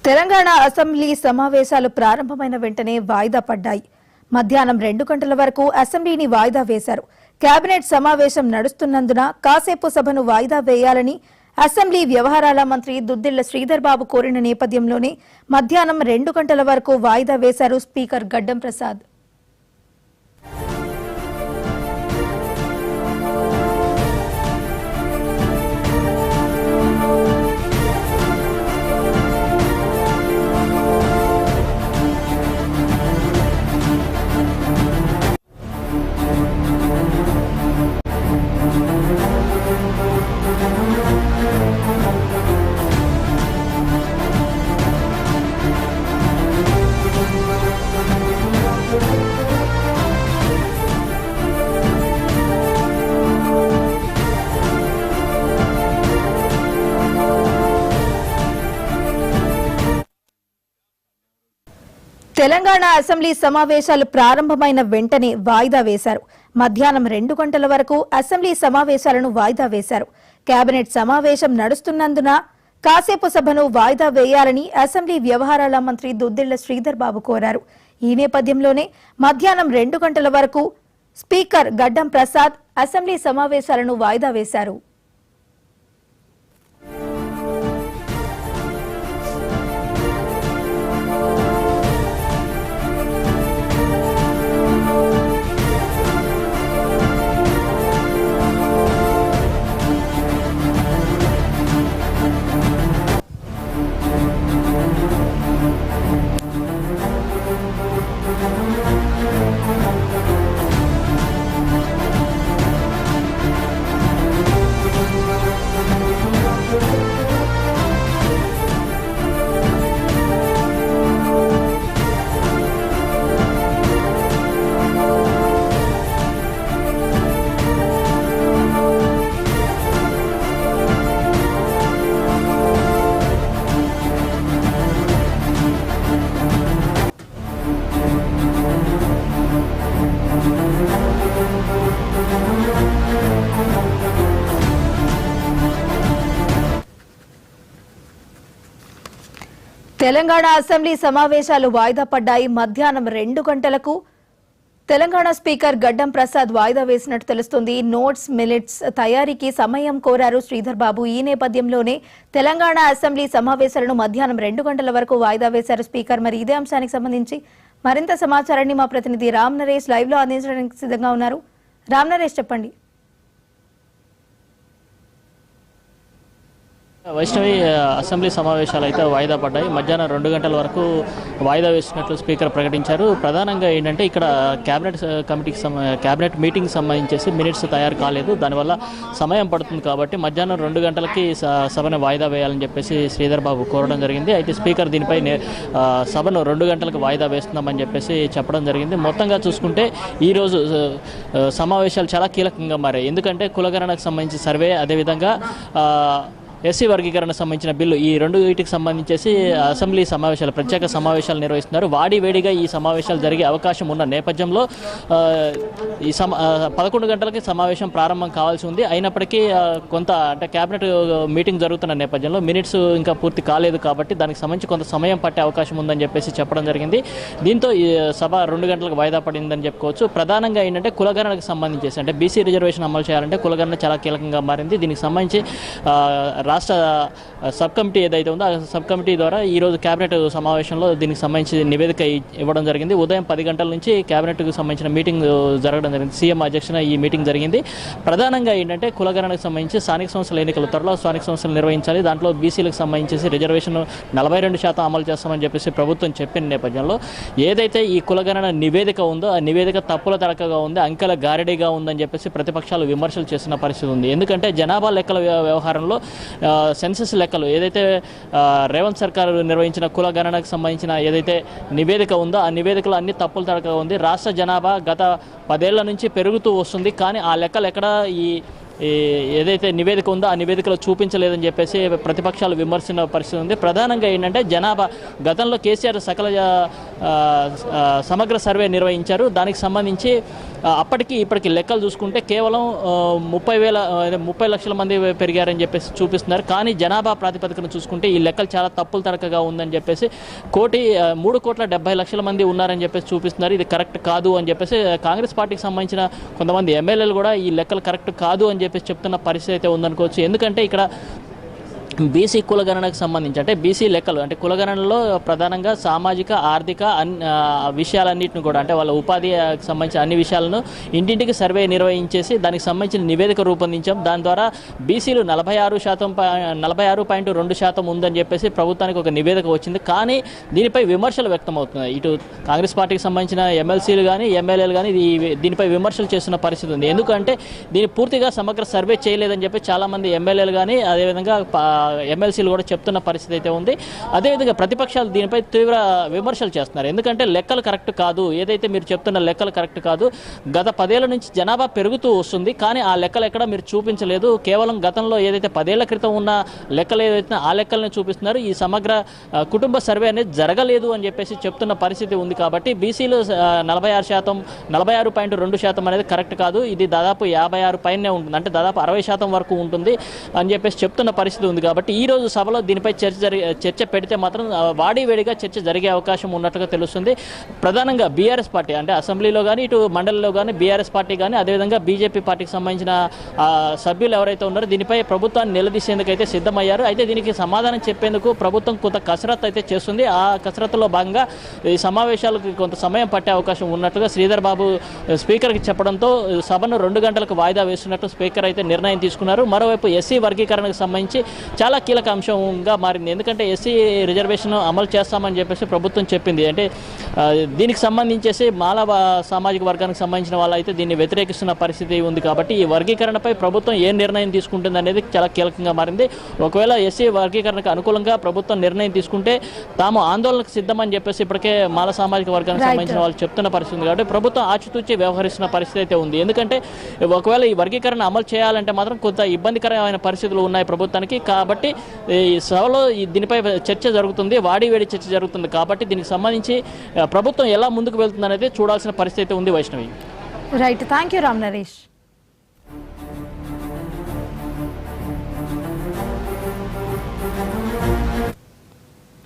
Telangana assembly సమావేశాలు ప్రారంభమైన వెంటనే వాయిదా పడ్డాయి. మధ్యాహ్నం 2 గంటల వరకు అసెంబ్లీని వాయిదా వేశారు. కేబినెట్ సమావేశం నడుస్తున్నందున కాసేపు సభను వాయిదా వేయాలని అసెంబ్లీ వ్యవహారాల మంత్రి దుద్దిళ్ల శ్రీధర్ బాబు కోరిన నేపథ్యంలోనే మధ్యాహ్నం 2 గంటల వరకు వాయిదా వేశారు స్పీకర్ గడ్డం ప్రసాద్. తెలంగాణ అసెంబ్లీ సమావేశాలు ప్రారంభమైన వెంటనే వాయిదా వేశారు. మధ్యాహ్నం 2 గంటల వరకు అసెంబ్లీ సమావేశాలను వాయిదా వేశారు. కేబినెట్ సమావేశం నడుస్తున్నందున కాసేపు సభను వాయిదా వేయాలని అసెంబ్లీ వ్యవహారాల మంత్రి దుద్దిళ్ల శ్రీధర్ బాబు కోరారు. ఈ నేపథ్యంలోనే మధ్యాహ్నం 2 గంటల వరకు స్పీకర్ గడ్డం ప్రసాద్ అసెంబ్లీ సమావేశాలను వాయిదా వేశారు. తెలంగాణ అసెంబ్లీ సమావేశాలు వాయిదా పడ్డాయి. మధ్యాహ్నం 2 గంటలకు తెలంగాణ స్పీకర్ గడ్డం ప్రసాద్ వాయిదా వేసినట్టు తెలుస్తుంది. నోట్స్ మినిట్స్ తయారీకి సమయం కోరారు శ్రీధర్ బాబు. ఈ నేపథ్యంలోనే తెలంగాణ అసెంబ్లీ సమావేశాలను మధ్యాహ్నం 2 గంటల వరకు వాయిదా వేశారు స్పీకర్. మరి ఇదే అంశానికి సంబంధించి మరింత సమాచారాన్ని మా ప్రతినిధి రామ్ నరేష్ లైవ్ లో అందించడానికి సిద్ధంగా ఉన్నారు. రామ్ నరేష్, చెప్పండి. వైష్ణవి, అసెంబ్లీ సమావేశాలు అయితే వాయిదా పడ్డాయి. మధ్యాహ్నం 2 గంటల వరకు వాయిదా వేసినట్లు స్పీకర్ ప్రకటించారు. ప్రధానంగా ఏంటంటే ఇక్కడ క్యాబినెట్ మీటింగ్ సంబంధించేసి మినిట్స్ తయారు కాలేదు, దానివల్ల సమయం పడుతుంది కాబట్టి మధ్యాహ్నం 2 గంటలకి సభను వాయిదా వేయాలని చెప్పేసి శ్రీధర్ బాబు కోరడం జరిగింది. అయితే స్పీకర్ దీనిపై సభను 2 గంటలకు వాయిదా వేస్తున్నామని చెప్పేసి చెప్పడం జరిగింది. మొత్తంగా చూసుకుంటే ఈరోజు సమావేశాలు చాలా కీలకంగా మారాయి. ఎందుకంటే కులగణనకు సంబంధించి సర్వే, అదేవిధంగా ఎస్సీ వర్గీకరణ సంబంధించిన బిల్లు, ఈ వీటికి సంబంధించేసి అసెంబ్లీ సమావేశాలు, ప్రత్యేక సమావేశాలు నిర్వహిస్తున్నారు. వాడివేడిగా ఈ సమావేశాలు జరిగే అవకాశం ఉన్న నేపథ్యంలో ఈ 11 గంటలకి సమావేశం ప్రారంభం కావాల్సి ఉంది. అయినప్పటికీ కొంత అంటే క్యాబినెట్ మీటింగ్ జరుగుతున్న నేపథ్యంలో మినిట్స్ ఇంకా పూర్తి కాలేదు కాబట్టి దానికి సంబంధించి కొంత సమయం పట్టే అవకాశం ఉందని చెప్పేసి చెప్పడం జరిగింది. దీంతో ఈ సభ 2 గంటలకు వాయిదా పడిందని చెప్పుకోవచ్చు. ప్రధానంగా ఏంటంటే కులగణనకు సంబంధించేసి, అంటే బీసీ రిజర్వేషన్ అమలు చేయాలంటే కులగణన చాలా కీలకంగా మారింది. దీనికి సంబంధించి రాష్ట్ర సబ్ కమిటీ ఏదైతే ఉందో ఆ సబ్ కమిటీ ద్వారా ఈరోజు కేబినెట్ సమావేశంలో దీనికి సంబంధించి నివేదిక ఇవ్వడం జరిగింది. ఉదయం 10 గంటల నుంచి కేబినెట్కు సంబంధించిన మీటింగ్ జరగడం జరిగింది. సీఎం అధ్యక్షన ఈ మీటింగ్ జరిగింది. ప్రధానంగా ఏంటంటే కులగణనకు సంబంధించి స్థానిక సంస్థల ఎన్నికలు త్వరలో స్థానిక సంస్థలు నిర్వహించాలి, దాంట్లో బీసీలకు సంబంధించి రిజర్వేషన్ 42% అమలు చేస్తామని చెప్పేసి ప్రభుత్వం చెప్పిన నేపథ్యంలో ఏదైతే ఈ కులగణన నివేదిక ఉందో ఆ నివేదిక తప్పుల తడకగా ఉంది, అంకెల గారడీగా ఉందని చెప్పేసి ప్రతిపక్షాలు విమర్శలు చేస్తున్న పరిస్థితి ఉంది. ఎందుకంటే జనాభా లెక్కల వ్యవహారంలో సెన్సస్ లెక్కలు ఏదైతే రేవంత్ సర్కార్ నిర్వహించిన కుల గణనకు సంబంధించిన ఏదైతే నివేదిక ఉందో ఆ నివేదికలో అన్ని తప్పులు తడకగా ఉంది. రాష్ట్ర జనాభా గత 10 ఏళ్ల నుంచి పెరుగుతూ వస్తుంది, కానీ ఆ లెక్కలు ఎక్కడ ఈ ఏదైతే నివేదిక ఉందో ఆ నివేదికలో చూపించలేదని చెప్పేసి ప్రతిపక్షాలు విమర్శించిన పరిస్థితి ఉంది. ప్రధానంగా ఏంటంటే జనాభా గతంలో కేసీఆర్ సకల సమగ్ర సర్వే నిర్వహించారు. దానికి సంబంధించి అప్పటికి ఇప్పటికి లెక్కలు చూసుకుంటే కేవలం 30 లక్షల మంది పెరిగారని చెప్పేసి చూపిస్తున్నారు. కానీ జనాభా ప్రాతిపదికన చూసుకుంటే ఈ లెక్కలు చాలా తప్పులు తడకగా ఉందని చెప్పేసి 3,70,00,000 మంది ఉన్నారని చెప్పేసి చూపిస్తున్నారు. ఇది కరెక్ట్ కాదు అని చెప్పేసి కాంగ్రెస్ పార్టీకి సంబంధించిన కొంతమంది ఎమ్మెల్యేలు కూడా ఈ లెక్కలు కరెక్ట్ కాదు అని చెప్పేసి చెప్తున్న పరిస్థితి అయితే ఉందనుకోవచ్చు. ఎందుకంటే ఇక్కడ బీసీ కులగణనకు సంబంధించి అంటే బీసీ లెక్కలు అంటే కులగణనలో ప్రధానంగా సామాజిక ఆర్థిక విషయాలన్నింటిని కూడా అంటే వాళ్ళ ఉపాధికి సంబంధించిన అన్ని విషయాలను ఇంటింటికి సర్వే నిర్వహించేసి దానికి సంబంధించిన నివేదిక రూపొందించాం. దాని ద్వారా బీసీలు 46.2% ఉందని చెప్పేసి ప్రభుత్వానికి ఒక నివేదిక వచ్చింది. కానీ దీనిపై విమర్శలు వ్యక్తమవుతున్నాయి. ఇటు కాంగ్రెస్ పార్టీకి సంబంధించిన ఎమ్మెల్సీలు కానీ ఎమ్మెల్యేలు కానీ దీనిపై విమర్శలు చేస్తున్న పరిస్థితి ఉంది. ఎందుకంటే దీన్ని పూర్తిగా సమగ్ర సర్వే చేయలేదని చెప్పి చాలామంది ఎమ్మెల్యేలు కానీ అదేవిధంగా ఎమ్మెల్సీలు కూడా చెప్తున్న పరిస్థితి అయితే ఉంది. అదేవిధంగా ప్రతిపక్షాలు దీనిపై తీవ్ర విమర్శలు చేస్తున్నారు. ఎందుకంటే లెక్కలు కరెక్ట్ కాదు, ఏదైతే మీరు చెప్తున్న లెక్కలు కరెక్ట్ కాదు. గత 10 ఏళ్ల నుంచి జనాభా పెరుగుతూ వస్తుంది, కానీ ఆ లెక్కలు ఎక్కడ మీరు చూపించలేదు. కేవలం గతంలో ఏదైతే 10 ఏళ్ల క్రితం ఉన్న లెక్కలు ఏదైతే ఆ లెక్కలను చూపిస్తున్నారు. ఈ సమగ్ర కుటుంబ సర్వే అనేది జరగలేదు అని చెప్పేసి చెప్తున్న పరిస్థితి ఉంది. కాబట్టి బీసీలు 46%, 46.2% అనేది కరెక్ట్ కాదు. ఇది దాదాపు 56 పైనే ఉంటుంది, అంటే దాదాపు 60% వరకు ఉంటుంది అని చెప్పేసి చెప్తున్న పరిస్థితి ఉంది. కాబట్టి ఈ రోజు సభలో దీనిపై చర్చ పెడితే మాత్రం వాడివేడిగా చర్చ జరిగే అవకాశం ఉన్నట్టుగా తెలుస్తుంది. ప్రధానంగా బీఆర్ఎస్ పార్టీ అంటే అసెంబ్లీలో కానీ ఇటు మండలిలో కానీ బీఆర్ఎస్ పార్టీ కానీ అదేవిధంగా బీజేపీ పార్టీకి సంబంధించిన సభ్యులు ఎవరైతే ఉన్నారో దీనిపై ప్రభుత్వాన్ని నిలదీసేందుకైతే సిద్ధమయ్యారు. అయితే దీనికి సమాధానం చెప్పేందుకు ప్రభుత్వం కొంత కసరత్తు అయితే చేస్తుంది. ఆ కసరత్తులో భాగంగా ఈ సమావేశాలకు కొంత సమయం పట్టే అవకాశం ఉన్నట్టుగా శ్రీధర్ బాబు స్పీకర్కి చెప్పడంతో సభను 2 గంటలకు వాయిదా వేస్తున్నట్టు స్పీకర్ అయితే నిర్ణయం తీసుకున్నారు. మరోవైపు ఎస్సీ వర్గీకరణకు సంబంధించి చాలా కీలక అంశంగా మారింది. ఎందుకంటే ఎస్సీ రిజర్వేషన్ అమలు చేస్తామని చెప్పేసి ప్రభుత్వం చెప్పింది. అంటే దీనికి సంబంధించేసి మాల సామాజిక వర్గానికి సంబంధించిన వాళ్ళు అయితే దీన్ని వ్యతిరేకిస్తున్న పరిస్థితి ఉంది. కాబట్టి ఈ వర్గీకరణపై ప్రభుత్వం ఏ నిర్ణయం తీసుకుంటుంది అనేది చాలా కీలకంగా మారింది. ఒకవేళ ఎస్సీ వర్గీకరణకు అనుకూలంగా ప్రభుత్వం నిర్ణయం తీసుకుంటే తాము ఆందోళనకు సిద్ధమని చెప్పేసి ఇప్పటికే మాల సామాజిక వర్గానికి సంబంధించిన వాళ్ళు చెప్తున్న పరిస్థితి ఉంది. కాబట్టి ప్రభుత్వం ఆచితూచి వ్యవహరిస్తున్న పరిస్థితి అయితే ఉంది. ఎందుకంటే ఒకవేళ ఈ వర్గీకరణ అమలు చేయాలంటే మాత్రం కొంత ఇబ్బందికరమైన పరిస్థితులు ఉన్నాయి ప్రభుత్వానికి. కాబట్టి ఈ సభలో దీనిపై చర్చ జరుగుతుంది, వాడివేడి చర్చ జరుగుతుంది. కాబట్టి దీనికి సంబంధించి ప్రభుత్వం ఎలా ముందుకు వెళ్తుంది అనేది చూడాల్సిన పరిస్థితి ఉంది. Vaishnavi. Right, thank you Ram Naresh.